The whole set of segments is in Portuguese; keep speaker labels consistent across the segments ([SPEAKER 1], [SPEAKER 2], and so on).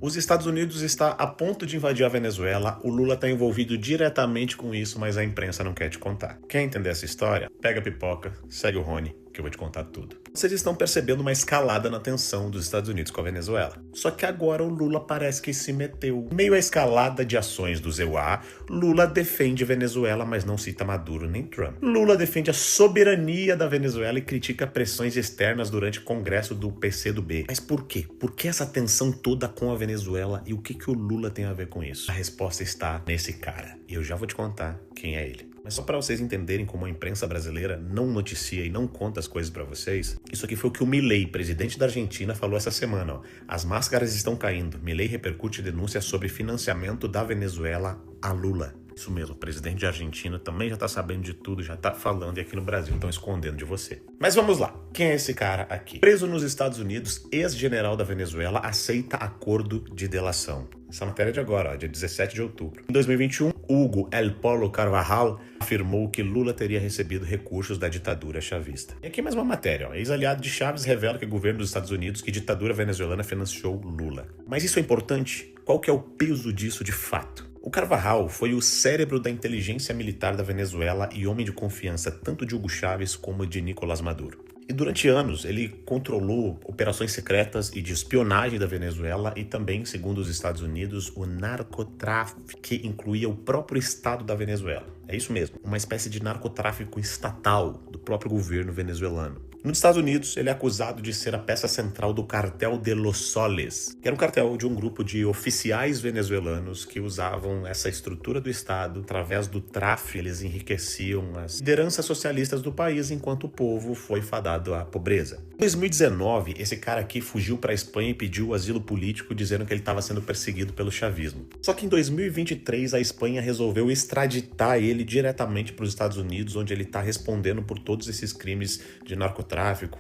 [SPEAKER 1] Os Estados Unidos está a ponto de invadir a Venezuela, o Lula está envolvido diretamente com isso, mas a imprensa não quer te contar. Quer entender essa história? Pega a pipoca, segue o Rony, que eu vou te contar tudo. Vocês estão percebendo uma escalada na tensão dos Estados Unidos com a Venezuela. Só que agora o Lula parece que se meteu. Em meio à escalada de ações do EUA, Lula defende Venezuela, mas não cita Maduro nem Trump. Lula defende a soberania da Venezuela e critica pressões externas durante o congresso do PCdoB. Mas por quê? Por que essa tensão toda com a Venezuela e o que o Lula tem a ver com isso? A resposta está nesse cara. E eu já vou te contar quem é ele. Mas só para vocês entenderem como a imprensa brasileira não noticia e não conta as coisas para vocês, isso aqui foi o que o Milei, presidente da Argentina, falou essa semana. Ó. As máscaras estão caindo. Milei repercute denúncia sobre financiamento da Venezuela a Lula. Isso mesmo, o presidente da Argentina também já tá sabendo de tudo, já tá falando, e aqui no Brasil estão escondendo de você. Mas vamos lá, quem é esse cara aqui? Preso nos Estados Unidos, ex-general da Venezuela aceita acordo de delação. Essa matéria é de agora, ó, dia 17 de outubro. Em 2021, Hugo El Polo Carvajal afirmou que Lula teria recebido recursos da ditadura chavista. E aqui mais uma matéria, ó. Ex-aliado de Chaves revela que o governo dos Estados Unidos que ditadura venezuelana financiou Lula. Mas isso é importante? Qual que é o peso disso de fato? O Carvajal foi o cérebro da inteligência militar da Venezuela e homem de confiança tanto de Hugo Chávez como de Nicolás Maduro. E durante anos ele controlou operações secretas e de espionagem da Venezuela e também, segundo os Estados Unidos, o narcotráfico, que incluía o próprio Estado da Venezuela. É isso mesmo, uma espécie de narcotráfico estatal do próprio governo venezuelano. Nos Estados Unidos, ele é acusado de ser a peça central do Cartel de los Soles, que era um cartel de um grupo de oficiais venezuelanos que usavam essa estrutura do Estado. Através do tráfico, eles enriqueciam as lideranças socialistas do país, enquanto o povo foi fadado à pobreza. Em 2019, esse cara aqui fugiu para a Espanha e pediu asilo político, dizendo que ele estava sendo perseguido pelo chavismo. Só que em 2023, a Espanha resolveu extraditar ele diretamente para os Estados Unidos, onde ele está respondendo por todos esses crimes de narcotráfico,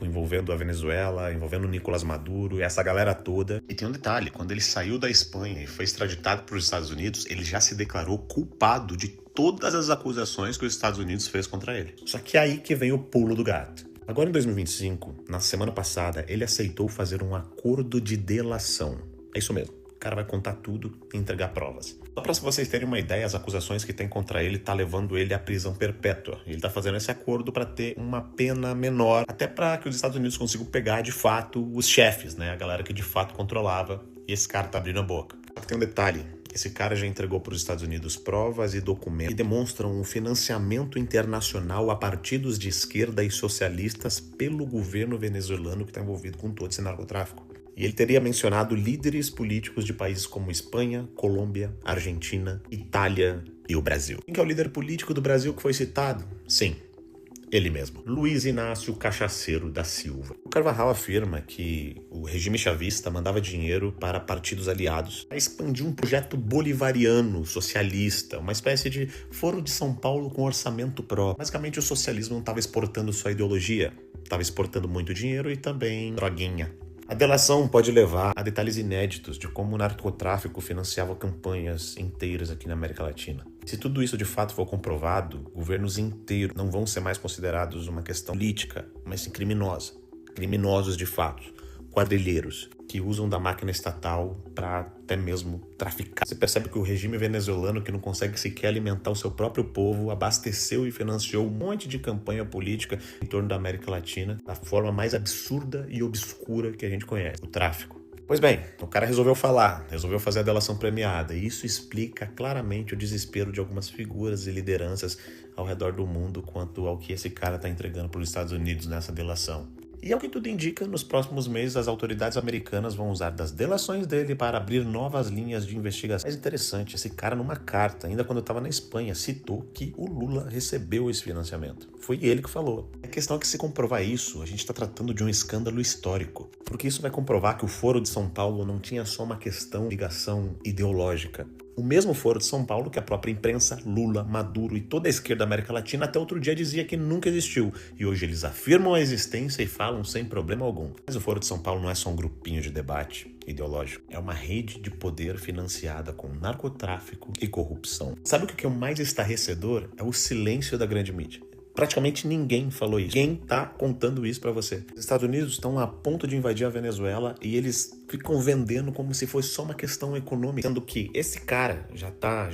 [SPEAKER 1] envolvendo a Venezuela, envolvendo o Nicolás Maduro e essa galera toda. E tem um detalhe, quando ele saiu da Espanha e foi extraditado para os Estados Unidos, ele já se declarou culpado de todas as acusações que os Estados Unidos fez contra ele. Só que é aí que vem o pulo do gato. Agora em 2025, na semana passada, ele aceitou fazer um acordo de delação. É isso mesmo. O cara vai contar tudo e entregar provas. Só para vocês terem uma ideia, as acusações que tem contra ele tá levando ele à prisão perpétua. Ele tá fazendo esse acordo para ter uma pena menor, até para que os Estados Unidos consigam pegar de fato os chefes, né? A galera que de fato controlava. E esse cara tá abrindo a boca. Só que tem um detalhe. Esse cara já entregou para os Estados Unidos provas e documentos que demonstram um financiamento internacional a partidos de esquerda e socialistas pelo governo venezuelano que está envolvido com todo esse narcotráfico. E ele teria mencionado líderes políticos de países como Espanha, Colômbia, Argentina, Itália e o Brasil. Quem que é o líder político do Brasil que foi citado? Sim, ele mesmo, Luiz Inácio Cachaceiro da Silva. O Carvajal afirma que o regime chavista mandava dinheiro para partidos aliados para expandir um projeto bolivariano, socialista, uma espécie de Foro de São Paulo com orçamento próprio. Basicamente, o socialismo não estava exportando sua ideologia, estava exportando muito dinheiro e também droguinha. A delação pode levar a detalhes inéditos de como o narcotráfico financiava campanhas inteiras aqui na América Latina. Se tudo isso de fato for comprovado, governos inteiros não vão ser mais considerados uma questão política, mas sim criminosa. Criminosos de fato, quadrilheiros, que usam da máquina estatal para até mesmo traficar. Você percebe que o regime venezuelano, que não consegue sequer alimentar o seu próprio povo, abasteceu e financiou um monte de campanha política em torno da América Latina da forma mais absurda e obscura que a gente conhece, o tráfico. Pois bem, o cara resolveu falar, resolveu fazer a delação premiada, e isso explica claramente o desespero de algumas figuras e lideranças ao redor do mundo quanto ao que esse cara está entregando para os Estados Unidos nessa delação. E ao que tudo indica, nos próximos meses as autoridades americanas vão usar das delações dele para abrir novas linhas de investigação. Mas interessante, esse cara numa carta, ainda quando eu estava na Espanha, citou que o Lula recebeu esse financiamento. Foi ele que falou. A questão é que se comprovar isso, a gente está tratando de um escândalo histórico. Porque isso vai comprovar que o Foro de São Paulo não tinha só uma questão de ligação ideológica. O mesmo Foro de São Paulo que a própria imprensa, Lula, Maduro e toda a esquerda da América Latina até outro dia dizia que nunca existiu. E hoje eles afirmam a existência e falam sem problema algum. Mas o Foro de São Paulo não é só um grupinho de debate ideológico. É uma rede de poder financiada com narcotráfico e corrupção. Sabe o que é o mais estarrecedor? É o silêncio da grande mídia. Praticamente ninguém falou isso. Quem tá contando isso para você? Os Estados Unidos estão a ponto de invadir a Venezuela e eles ficam vendendo como se fosse só uma questão econômica, sendo que esse cara já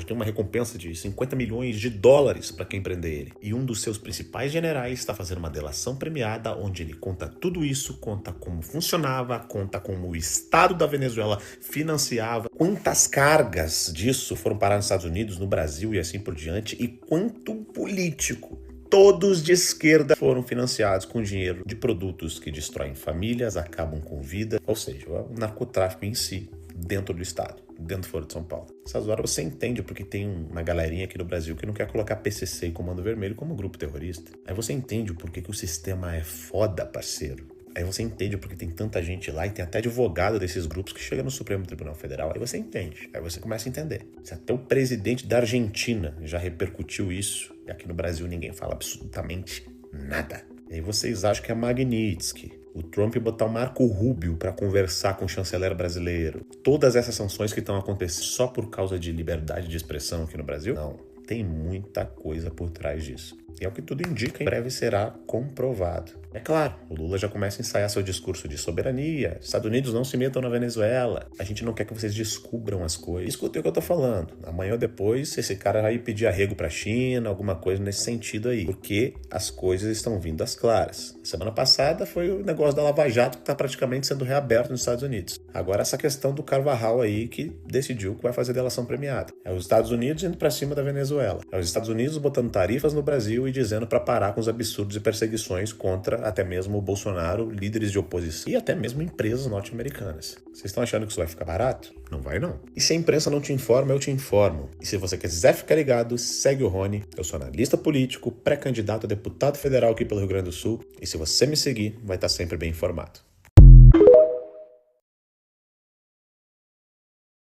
[SPEAKER 1] tem uma recompensa de 50 milhões de dólares para quem prender ele. E um dos seus principais generais está fazendo uma delação premiada onde ele conta tudo isso, conta como funcionava, conta como o Estado da Venezuela financiava, quantas cargas disso foram parar nos Estados Unidos, no Brasil e assim por diante, e quanto político, todos de esquerda, foram financiados com dinheiro de produtos que destroem famílias, acabam com vida, ou seja, o narcotráfico em si, dentro do estado, dentro do Foro de São Paulo. Essas horas você entende porque tem uma galerinha aqui no Brasil que não quer colocar PCC e Comando Vermelho como grupo terrorista. Aí você entende o porquê que o sistema é foda, parceiro. Aí você entende porque tem tanta gente lá e tem até advogado desses grupos que chega no Supremo Tribunal Federal. Aí você entende. Aí você começa a entender. Se até o presidente da Argentina já repercutiu isso, e aqui no Brasil ninguém fala absolutamente nada. E aí vocês acham que é Magnitsky, o Trump botar o Marco Rubio para conversar com o chanceler brasileiro, todas essas sanções que estão acontecendo só por causa de liberdade de expressão aqui no Brasil? Não. Tem muita coisa por trás disso. E é o que tudo indica, em breve será comprovado. É claro, o Lula já começa a ensaiar seu discurso de soberania. Estados Unidos não se metam na Venezuela. A gente não quer que vocês descubram as coisas. Escutem o que eu tô falando. Amanhã ou depois, esse cara vai pedir arrego pra China, alguma coisa nesse sentido aí. Porque as coisas estão vindo às claras. Semana passada foi o negócio da Lava Jato que tá praticamente sendo reaberto nos Estados Unidos. Agora essa questão do Carvajal aí que decidiu que vai fazer delação premiada. É os Estados Unidos indo pra cima da Venezuela. É os Estados Unidos botando tarifas no Brasil e dizendo para parar com os absurdos e perseguições contra até mesmo o Bolsonaro, líderes de oposição e até mesmo empresas norte-americanas. Vocês estão achando que isso vai ficar barato? Não vai não. E se a imprensa não te informa, eu te informo. E se você quiser ficar ligado, segue o Rony. Eu sou analista político, pré-candidato a deputado federal aqui pelo Rio Grande do Sul. E se você me seguir, vai estar sempre bem informado.